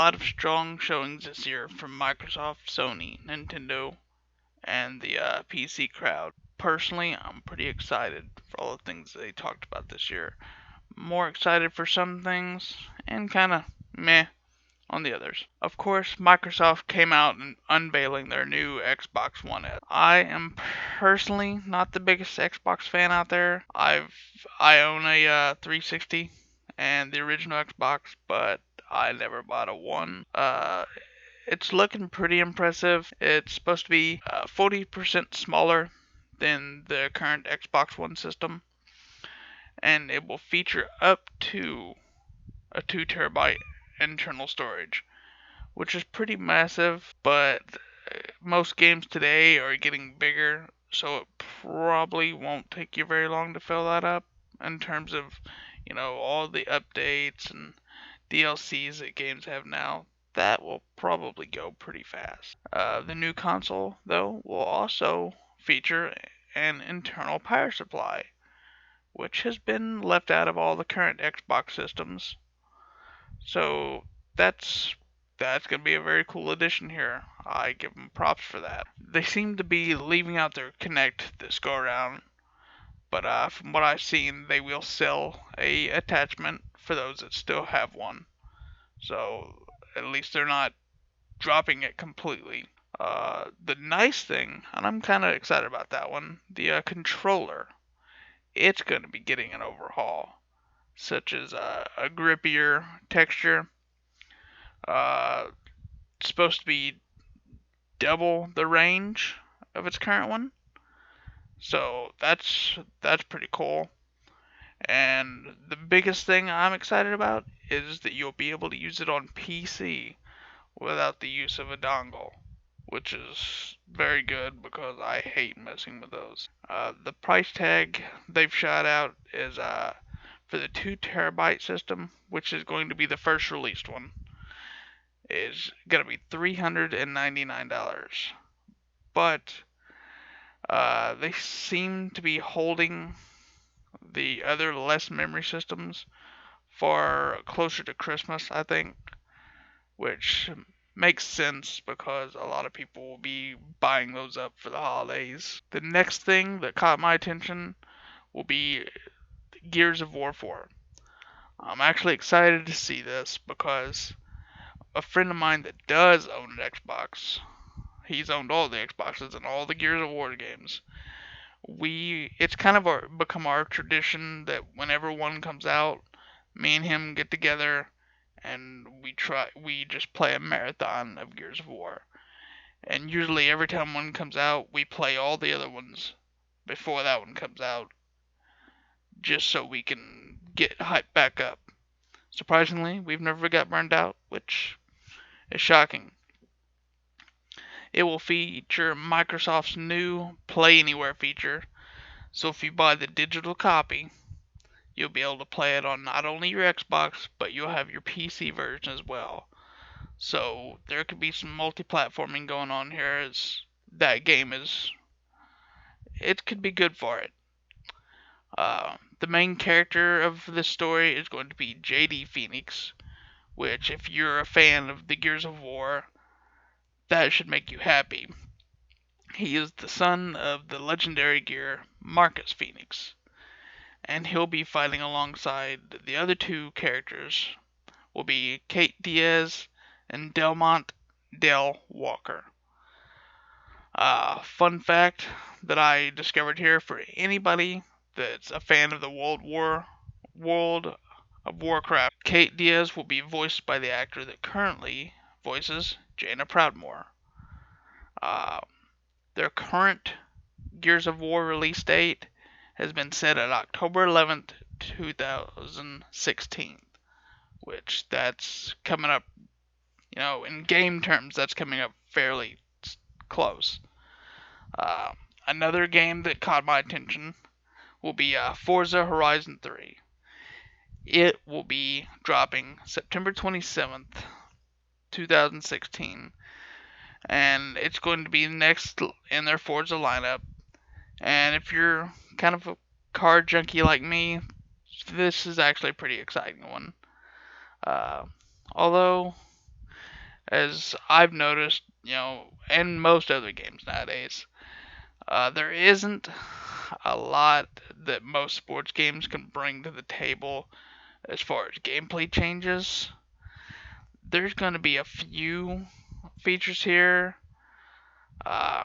lot of strong showings this year from Microsoft, Sony, Nintendo, and the PC crowd. Personally, I'm pretty excited for all the things they talked about this year. More excited for some things, and kind of meh on the others. Of course, Microsoft came out and unveiling their new Xbox One S. I am personally not the biggest Xbox fan out there. I own a 360 and the original Xbox, but I never bought a One. It's looking pretty impressive. It's supposed to be 40% smaller than the current Xbox One system, and it will feature up to a 2 terabyte internal storage, which is pretty massive, but most games today are getting bigger, so it probably won't take you very long to fill that up in terms of, all the updates and DLCs that games have now. That will probably go pretty fast. The new console, though, will also feature an internal power supply, which has been left out of all the current Xbox systems. So that's that's gonna be a very cool addition here. I give them props for that. They seem to be leaving out their Kinect this go around, but from what I've seen, they will sell a attachment for those that still have one. So at least they're not dropping it completely. The nice thing, and I'm kind of excited about that one, the controller. It's going to be getting an overhaul, such as a grippier texture. It's supposed to be double the range of its current one, so that's pretty cool. And the biggest thing I'm excited about is that you'll be able to use it on PC without the use of a dongle, which is very good because I hate messing with those. The price tag they've shot out is for the 2 terabyte system, which is going to be the first released one, is going to be $399. But they seem to be holding the other less memory systems for closer to Christmas, I think, which makes sense because a lot of people will be buying those up for the holidays. The next thing that caught my attention will be Gears of War 4. I'm actually excited to see this because a friend of mine that does own an Xbox, he's owned all the Xboxes and all the Gears of War games. It's kind of become our tradition that whenever one comes out, me and him get together and we just play a marathon of Gears of War. And usually every time one comes out, we play all the other ones before that one comes out, just so we can get hyped back up. Surprisingly, we've never got burned out, which is shocking. It will feature Microsoft's new Play Anywhere feature, so if you buy the digital copy, you'll be able to play it on not only your Xbox, but you'll have your PC version as well. So there could be some multi-platforming going on here, as that game it could be good for it. The main character of this story is going to be JD Phoenix, which, if you're a fan of the Gears of War, that should make you happy. He is the son of the legendary gear Marcus Phoenix, and he'll be fighting alongside the other two characters, will be Kate Diaz and Delmont Dale Walker. Fun fact that I discovered here for anybody that's a fan of the World of Warcraft, Kate Diaz will be voiced by the actor that currently voices Jaina Proudmoore. Their current Gears of War release date has been set at October 11th, 2016, which that's coming up, in game terms, that's coming up fairly close. Another game that caught my attention will be Forza Horizon 3. It will be dropping September 27th, 2016, and it's going to be next in their Forza lineup. And if you're kind of a car junkie like me, this is actually a pretty exciting one. Although as I've noticed, and most other games nowadays, there isn't a lot that most sports games can bring to the table as far as gameplay changes. There's going to be a few features here, uh,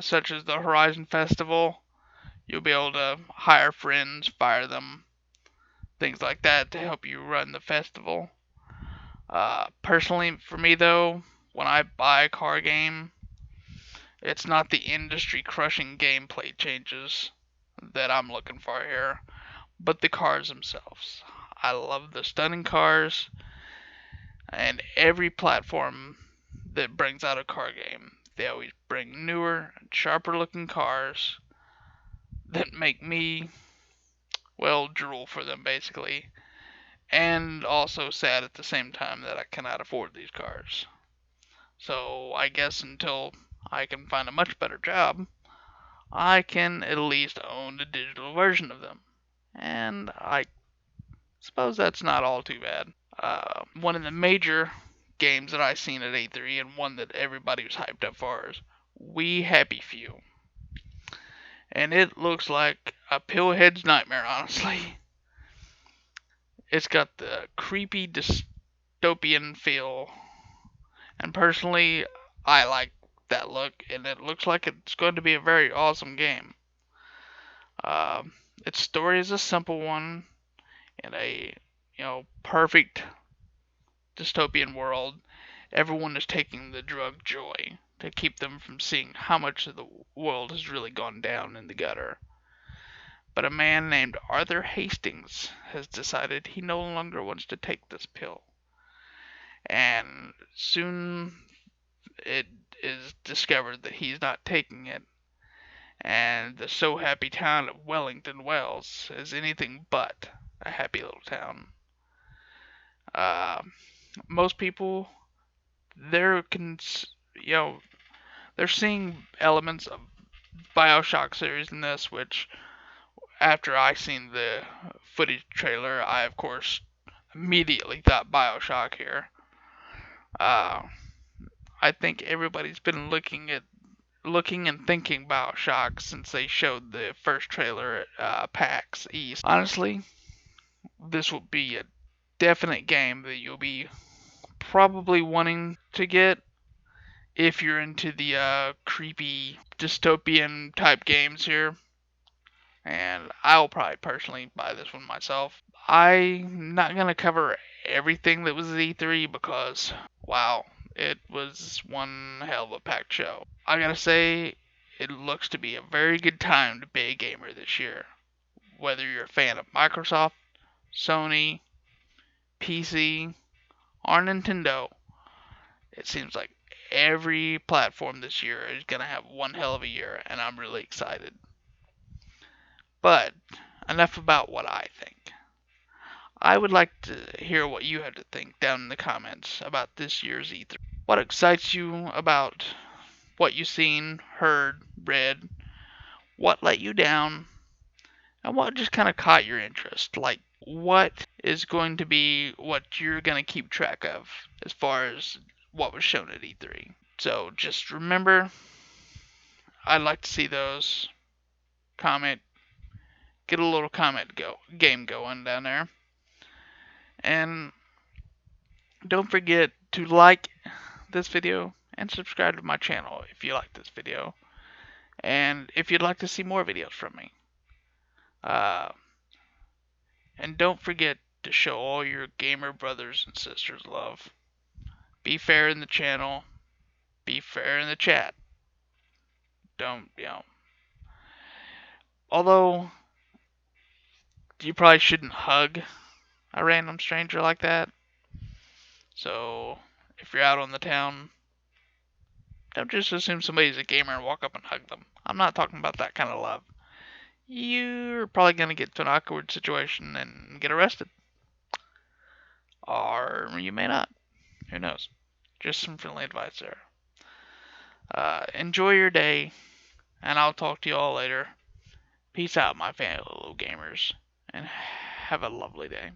such as the Horizon Festival. You'll be able to hire friends, fire them, things like that to help you run the festival. Personally, for me though, when I buy a car game, it's not the industry crushing gameplay changes that I'm looking for here, but the cars themselves. I love the stunning cars, and every platform that brings out a car game, they always bring newer and sharper looking cars that make me, well, drool for them basically, and also sad at the same time that I cannot afford these cars. So I guess until I can find a much better job, I can at least own a digital version of them. And I suppose that's not all too bad. One of the major games that I seen at A3 and one that everybody was hyped up for is We Happy Few. And it looks like a pillhead's nightmare, honestly. It's got the creepy dystopian feel. And personally, I like that look, and it looks like it's going to be a very awesome game. Uh, its story is a simple one in a perfect dystopian world. Everyone is taking the drug joy to keep them from seeing how much of the world has really gone down in the gutter. But a man named Arthur Hastings has decided he no longer wants to take this pill. And soon it is discovered that he's not taking it, and the so happy town of Wellington Wells is anything but a happy little town. Uh, Most people, they're you know they're seeing elements of Bioshock series in this, which after I seen the footage trailer, I of course immediately thought Bioshock here. Uh, I think everybody's been looking and thinking Bioshock since they showed the first trailer at PAX East. Honestly, this will be a definite game that you'll be probably wanting to get if you're into the creepy dystopian type games here. And I'll probably personally buy this one myself. I'm not gonna cover everything that was at E3 because wow, it was one hell of a packed show. I gotta say, it looks to be a very good time to be a gamer this year. Whether you're a fan of Microsoft, Sony, PC, or Nintendo, it seems like every platform this year is gonna have one hell of a year, and I'm really excited. But enough about what I think. I would like to hear what you have to think down in the comments about this year's E3. What excites you about what you've seen, heard, read? What let you down? And what just kind of caught your interest? Like, what is going to be what you're going to keep track of as far as what was shown at E3? So just remember, I'd like to see those. Comment, get a little game going down there. And don't forget to like this video and subscribe to my channel if you like this video. And if you'd like to see more videos from me. Uh, and don't forget to show all your gamer brothers and sisters love. Be fair in the channel. Be fair in the chat. Don't, Although, you probably shouldn't hug a random stranger like that. So, if you're out on the town, don't just assume somebody's a gamer and walk up and hug them. I'm not talking about that kind of love. You're probably going to get to an awkward situation and get arrested. Or you may not. Who knows? Just some friendly advice there. Enjoy your day, and I'll talk to you all later. Peace out, my fellow gamers, and have a lovely day.